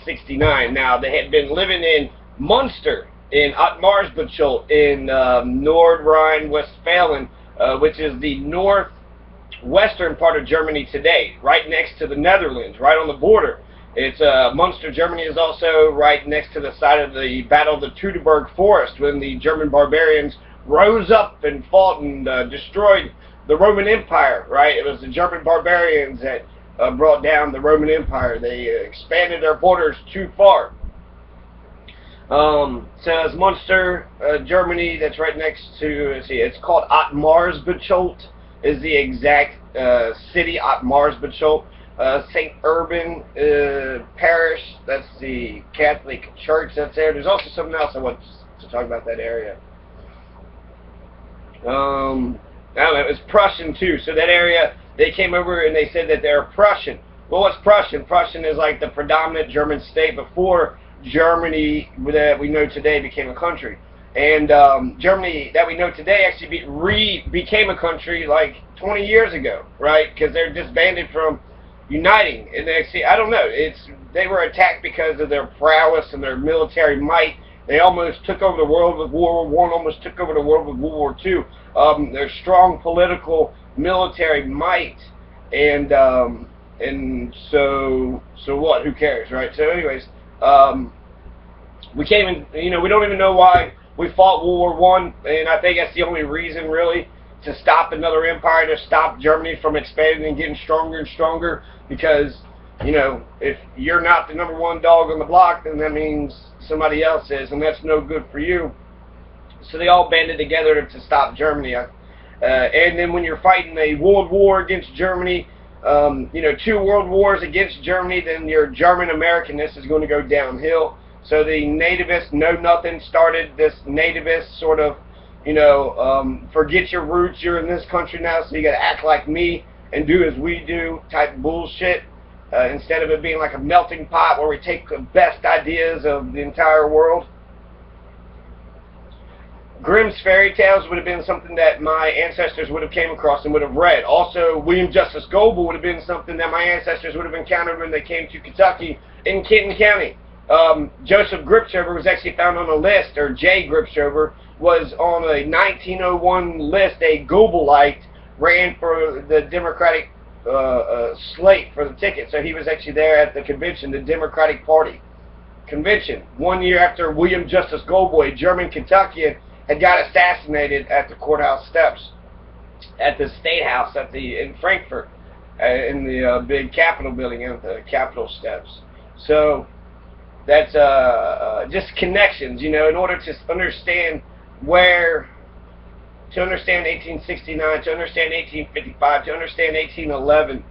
1869. Now, they had been living in Munster, in Ottmarsbachel, in Nord Rhine-Westphalen, which is the northwestern part of Germany today, right next to the Netherlands, right on the border. It's Munster, Germany is also right next to the site of the Battle of the Teutoburg Forest, when the German barbarians rose up and fought and destroyed the Roman Empire, right? It was the German barbarians that brought down the Roman Empire. They expanded their borders too far. So it's Munster, Germany, that's right next to, let's see, it's called Ottmarsbachel, is the exact city, Ottmarsbachel. St. Urban Parish, that's the Catholic church that's there. There's also something else I want to talk about that area. I don't know, it was Prussian too. So that area, they came over and they said that they're Prussian. Well, what's Prussian? Prussian is like the predominant German state before Germany that we know today became a country. And Germany that we know today actually became a country like 20 years ago, right? Because they're disbanded from uniting. And actually, I don't know, they were attacked because of their prowess and their military might. They almost took over the world with World War I, almost took over the world with World War II. Their strong political military might, and so what? Who cares, right? So, anyways, we came in. You know, we don't even know why we fought World War I, and I think that's the only reason, really, to stop another empire, to stop Germany from expanding and getting stronger and stronger. Because, you know, if you're not the #1 dog on the block, then that means somebody else is, and that's no good for you. So they all banded together to stop Germany. And then when you're fighting a world war against Germany, you know, 2 world wars against Germany, then your German Americanness is going to go downhill. So the nativist know-nothing started this nativist sort of, you know, forget your roots, you're in this country now, so you got to act like me and do as we do type bullshit. Instead of it being like a melting pot where we take the best ideas of the entire world. Grimm's fairy tales would have been something that my ancestors would have came across and would have read. Also, William Justice Goebel would have been something that my ancestors would have encountered when they came to Kentucky in Kenton County. Joseph Gripshover was actually found on a list, or J. Gripshover was on a 1901 list. A Goebelite ran for the Democratic slate for the ticket, so he was actually there at the convention, the Democratic Party convention, 1 year after William Justice Goebel, a German Kentuckian, had got assassinated at the courthouse steps, at the State House in Frankfurt, in the big Capitol building, at the Capitol steps. So that's just connections, you know, in order to understand where. To understand 1869, to understand 1855, to understand 1811,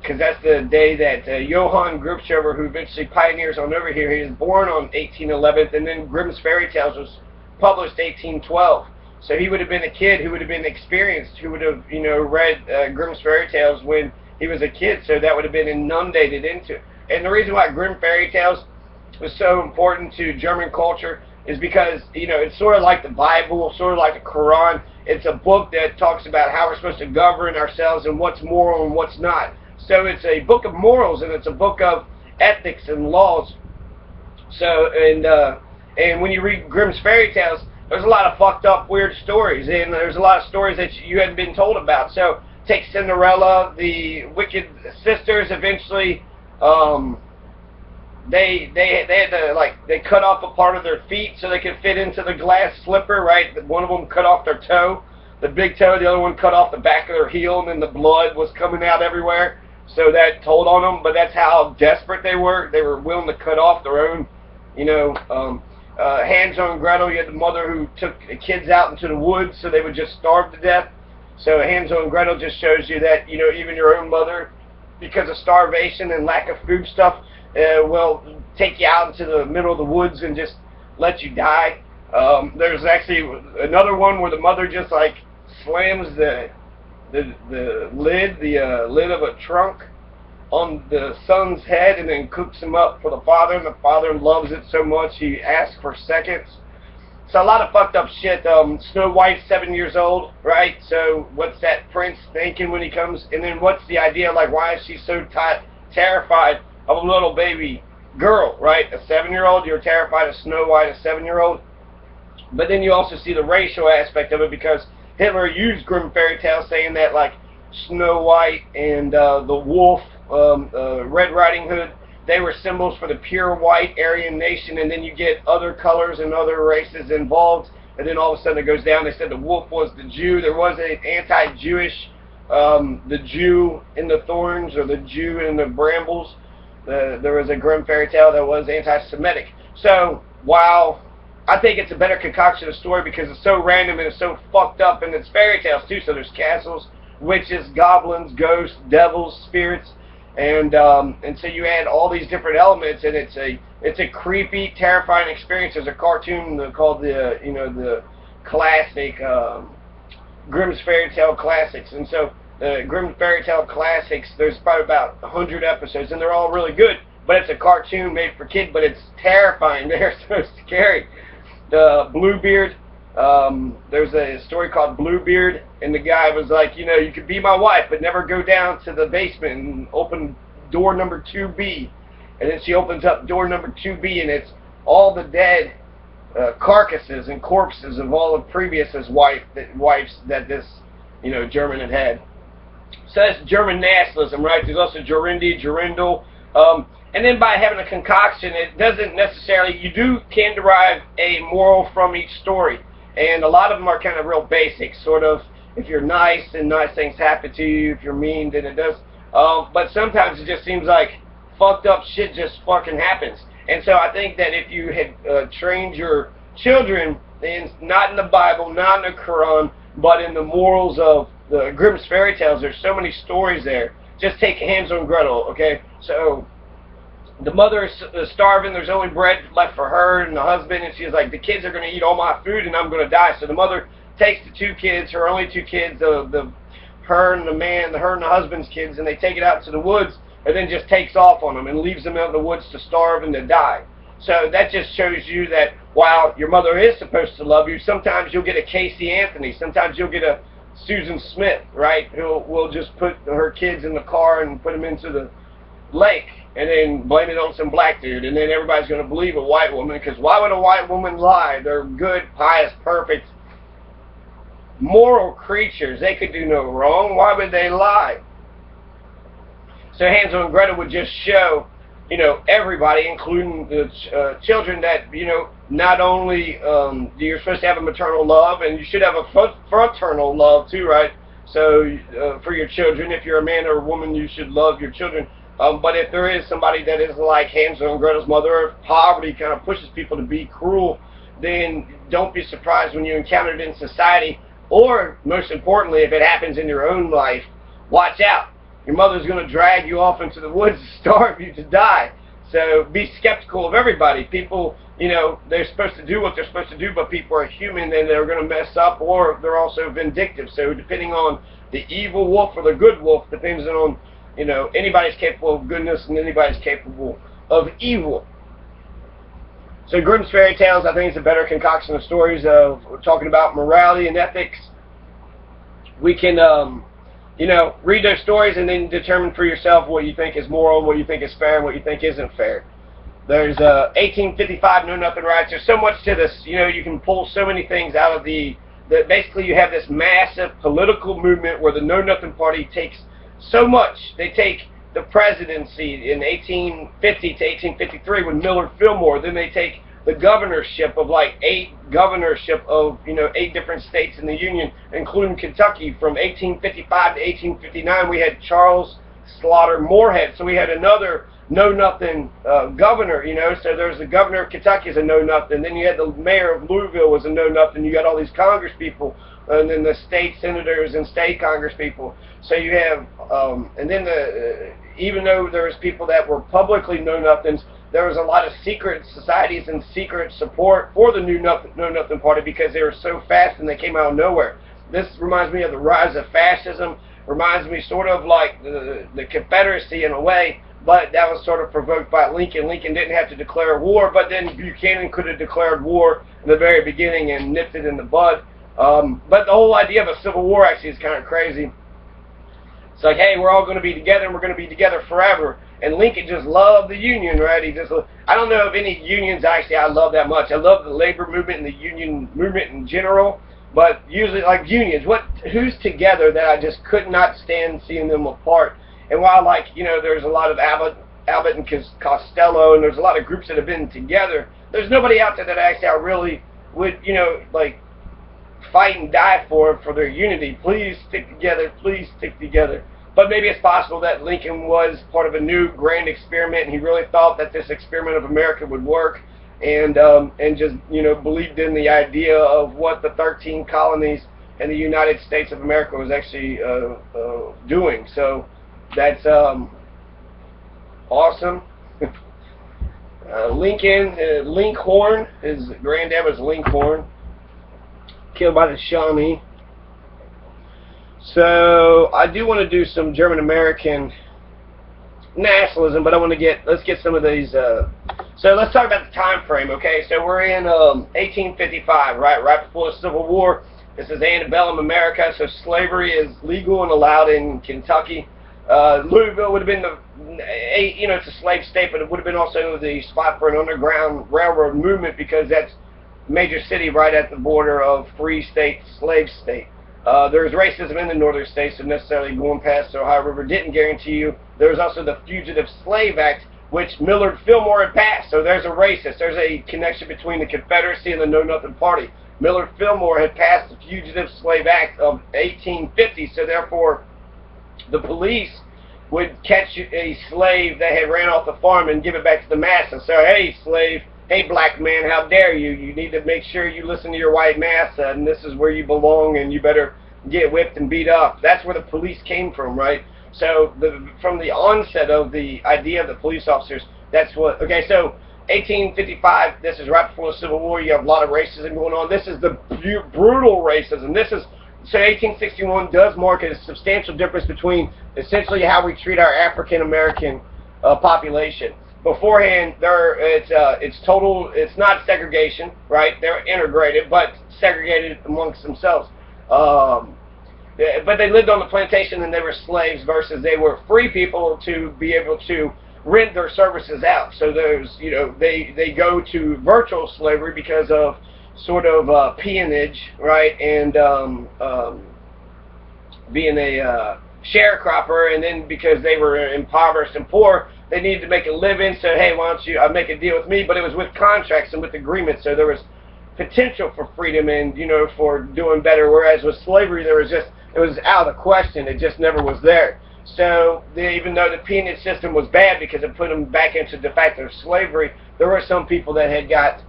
because that's the day that Johann Gripshover, who eventually pioneers on over here, he was born on 1811, and then Grimm's Fairy Tales was published 1812. So he would have been a kid who would have been experienced, who would have, you know, read Grimm's Fairy Tales when he was a kid, so that would have been inundated into. And the reason why Grimm Fairy Tales was so important to German culture is because, you know, it's sort of like the Bible, sort of like the Quran. It's a book that talks about how we're supposed to govern ourselves and what's moral and what's not. So it's a book of morals, and it's a book of ethics and laws. So, and when you read Grimm's Fairy Tales, there's a lot of fucked up, weird stories, and there's a lot of stories that you hadn't been told about. So, take Cinderella, the wicked sisters eventually, they had to, like, they cut off a part of their feet so they could fit into the glass slipper, right? One of them cut off their toe, the big toe, the other one cut off the back of their heel, and then the blood was coming out everywhere. So that told on them, but that's how desperate they were. They were willing to cut off their own, you know, Hansel and Gretel. You had the mother who took the kids out into the woods so they would just starve to death. So Hansel and Gretel just shows you that, you know, even your own mother, because of starvation and lack of food stuff, will take you out into the middle of the woods and just let you die. There's actually another one where the mother just like slams the lid of a trunk on the son's head and then cooks him up for the father, and the father loves it so much he asks for seconds. So a lot of fucked up shit. Snow White's 7 years old, right? So what's that prince thinking when he comes? And then what's the idea? Like, why is she so terrified of a little baby girl, right? A 7-year-old, you're terrified of Snow White, a 7-year-old. But then you also see the racial aspect of it, because Hitler used Grimm fairy tales, saying that like Snow White and the wolf, Red Riding Hood, they were symbols for the pure white Aryan nation, and then you get other colors and other races involved, and then all of a sudden it goes down. They said the wolf was the Jew. There was an anti-Jewish, the Jew in the thorns, or the Jew in the brambles. There was a Grimm fairy tale that was anti-Semitic. So while I think it's a better concoction of story because it's so random and it's so fucked up, and it's fairy tales too, so there's castles, witches, goblins, ghosts, devils, spirits, and so you add all these different elements, and it's a creepy, terrifying experience. There's a cartoon called the classic Grimm's Fairy Tale Classics, and so the Grimm's Fairy Tale Classics, there's probably about 100 episodes, and they're all really good, but it's a cartoon made for kids, but it's terrifying. They're so scary. The Bluebeard, there's a story called Bluebeard, and the guy was like, you could be my wife, but never go down to the basement and open door number 2B. And then she opens up door number 2B, and it's all the dead carcasses and corpses of all of previous wives that this, German had. So that's German nationalism, right? There's also Gerundi, Gerundel. And then by having a concoction, it doesn't necessarily, you can derive a moral from each story. And a lot of them are kind of real basic, sort of, if you're nice, then nice things happen to you. If you're mean, then it does. But sometimes it just seems like fucked up shit just fucking happens. And so I think that if you had trained your children, not in the Bible, not in the Quran, but in the morals of the Grimm's fairy tales, there's so many stories there. Just take Hansel and Gretel, okay? So the mother is starving, there's only bread left for her and the husband, and she's like, the kids are going to eat all my food and I'm going to die. So the mother takes the two kids, her only two kids, her and the husband's kids, and they take it out to the woods, and then just takes off on them and leaves them out in the woods to starve and to die. So that just shows you that while your mother is supposed to love you, sometimes you'll get a Casey Anthony, sometimes you'll get a Susan Smith, right, who will just put her kids in the car and put them into the lake, and then blame it on some black dude, and then everybody's going to believe a white woman, because why would a white woman lie? They're good, pious, perfect, moral creatures. They could do no wrong. Why would they lie? So Hansel and Gretel would just show, everybody, including the children, that, not only you're supposed to have a maternal love, and you should have a fraternal love too, right? So for your children, if you're a man or a woman, you should love your children. But if there is somebody that is like Hansel and Gretel's mother, or if poverty kind of pushes people to be cruel, then don't be surprised when you encounter it in society. Or, most importantly, if it happens in your own life, watch out. Your mother's going to drag you off into the woods to starve you to die. So be skeptical of everybody. People, they're supposed to do what they're supposed to do, but people are human and they're going to mess up, or they're also vindictive. So depending on the evil wolf or the good wolf, depends on, anybody's capable of goodness and anybody's capable of evil. So Grimm's fairy tales, I think, is a better concoction of stories of talking about morality and ethics. We can, read those stories and then determine for yourself what you think is moral, what you think is fair, and what you think isn't fair. There's 1855 Know Nothing riots. There's so much to this. You can pull so many things out of basically you have this massive political movement where the Know Nothing Party takes so much. They take the presidency in 1850 to 1853 with Millard Fillmore. Then they take the governorship of 8 different states in the Union, including Kentucky. From 1855 to 1859, we had Charles Slaughter Moorhead. So we had another know-nothing governor, So there's the governor of Kentucky as a know-nothing. Then you had the mayor of Louisville was a know-nothing. You got all these Congress people, and then the state senators and state Congress people. So you have, and then even though there was people that were publicly know-nothings, there was a lot of secret societies and secret support for the Know-Nothing Party because they were so fast and they came out of nowhere. This reminds me of the rise of fascism, reminds me sort of like the Confederacy in a way, but that was sort of provoked by Lincoln. Lincoln didn't have to declare war, but then Buchanan could have declared war in the very beginning and nipped it in the bud. But the whole idea of a civil war actually is kind of crazy. It's like, hey, we're all going to be together and we're going to be together forever. And Lincoln just loved the Union, right? I don't know of any unions actually I love that much. I love the labor movement and the union movement in general, but usually like unions, who's together that I just could not stand seeing them apart. And while like, there's a lot of Abbott and Costello, and there's a lot of groups that have been together, there's nobody out there that actually I really would, like fight and die for their unity. Please stick together. Please stick together. But maybe it's possible that Lincoln was part of a new grand experiment, and he really thought that this experiment of America would work, and just believed in the idea of what the 13 colonies and the United States of America was actually doing. So that's awesome. Linkhorn, his granddad was Linkhorn, killed by the Shawnee. So I do want to do some German American nationalism, but let's get some of these. So let's talk about the time frame, okay? So we're in 1855, right before the Civil War. This is antebellum America, so slavery is legal and allowed in Kentucky. Louisville would have been it's a slave state, but it would have been also the spot for an underground railroad movement because that's a major city right at the border of free state, slave state. There's racism in the northern states, so necessarily going past the Ohio River didn't guarantee you. There was also the Fugitive Slave Act, which Millard Fillmore had passed. So there's a racist. There's a connection between the Confederacy and the Know Nothing Party. Millard Fillmore had passed the Fugitive Slave Act of 1850, so therefore the police would catch a slave that had ran off the farm and give it back to the master and say, hey, slave, hey, black man, how dare you? You need to make sure you listen to your white master, and this is where you belong, and you better get whipped and beat up. That's where the police came from, right? So from the onset of the idea of the police officers, that's what, okay, so 1855, this is right before the Civil War. You have a lot of racism going on. This is the brutal racism. So 1861 does mark a substantial difference between essentially how we treat our African American population. Beforehand, it's total. It's not segregation, right? They're integrated, but segregated amongst themselves. But they lived on the plantation and they were slaves versus they were free people to be able to rent their services out. So there's, they go to virtual slavery because of sort of peonage, right, and being a sharecropper, and then because they were impoverished and poor, they needed to make a living, so hey, why don't you make a deal with me? But it was with contracts and with agreements, so there was potential for freedom and, for doing better, whereas with slavery, it was out of the question, it just never was there. So even though the peonage system was bad because it put them back into de facto slavery, there were some people that had got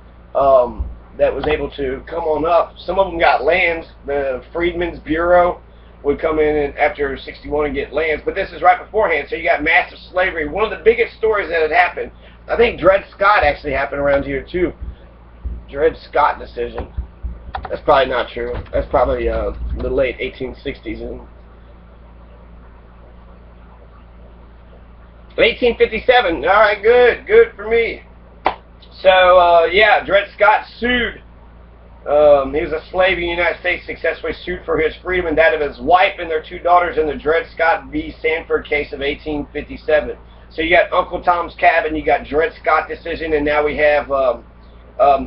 that was able to come on up. Some of them got lands. The Freedmen's Bureau would come in and after 61 and get lands, but this is right beforehand, so you got massive slavery. One of the biggest stories that had happened, I think Dred Scott actually happened around here too. Dred Scott decision. That's probably not true. That's probably the late 1860s. And 1857. All right, good for me. So, yeah, Dred Scott sued. He was a slave in the United States, successfully sued for his freedom and that of his wife and their 2 daughters in the Dred Scott v. Sanford case of 1857. So you got Uncle Tom's Cabin, you got Dred Scott decision, and now we have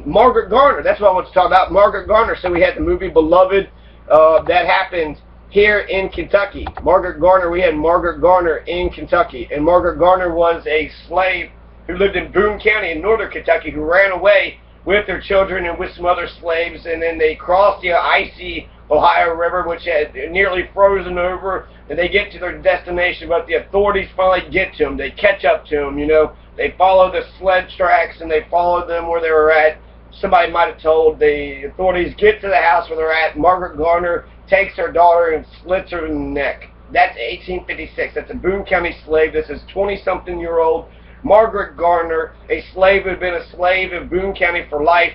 Margaret Garner. That's what I want to talk about, Margaret Garner. So we had the movie Beloved that happened here in Kentucky. Margaret Garner, we had Margaret Garner in Kentucky, and Margaret Garner was a slave who lived in Boone County in northern Kentucky, who ran away with their children and with some other slaves, and then they crossed the icy Ohio River, which had nearly frozen over, and they get to their destination, but the authorities finally get to them. They catch up to them, They follow the sled tracks, and they follow them where they were at. Somebody might have told the authorities, get to the house where they're at. Margaret Garner takes her daughter and slits her in the neck. That's 1856. That's a Boone County slave. This is 20-something-year-old Margaret Garner, a slave who had been a slave in Boone County for life.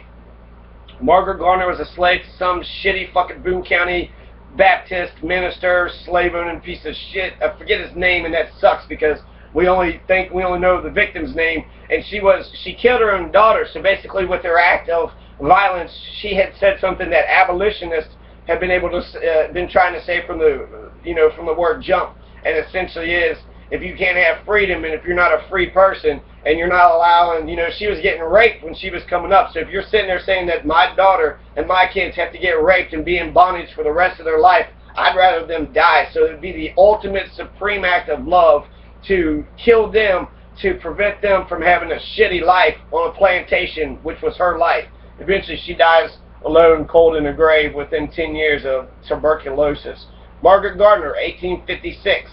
Margaret Garner was a slave to some shitty fucking Boone County Baptist minister, slave-owning piece of shit. I forget his name, and that sucks because we only know the victim's name. And she killed her own daughter. So basically, with her act of violence, she had said something that abolitionists had been able to been trying to say from the from the word jump, and essentially is if you can't have freedom and if you're not a free person and you're not allowing, she was getting raped when she was coming up. So if you're sitting there saying that my daughter and my kids have to get raped and be in bondage for the rest of their life, I'd rather them die. So it would be the ultimate supreme act of love to kill them, to prevent them from having a shitty life on a plantation, which was her life. Eventually she dies alone, cold in a grave within 10 years of tuberculosis. Margaret Garner, 1856.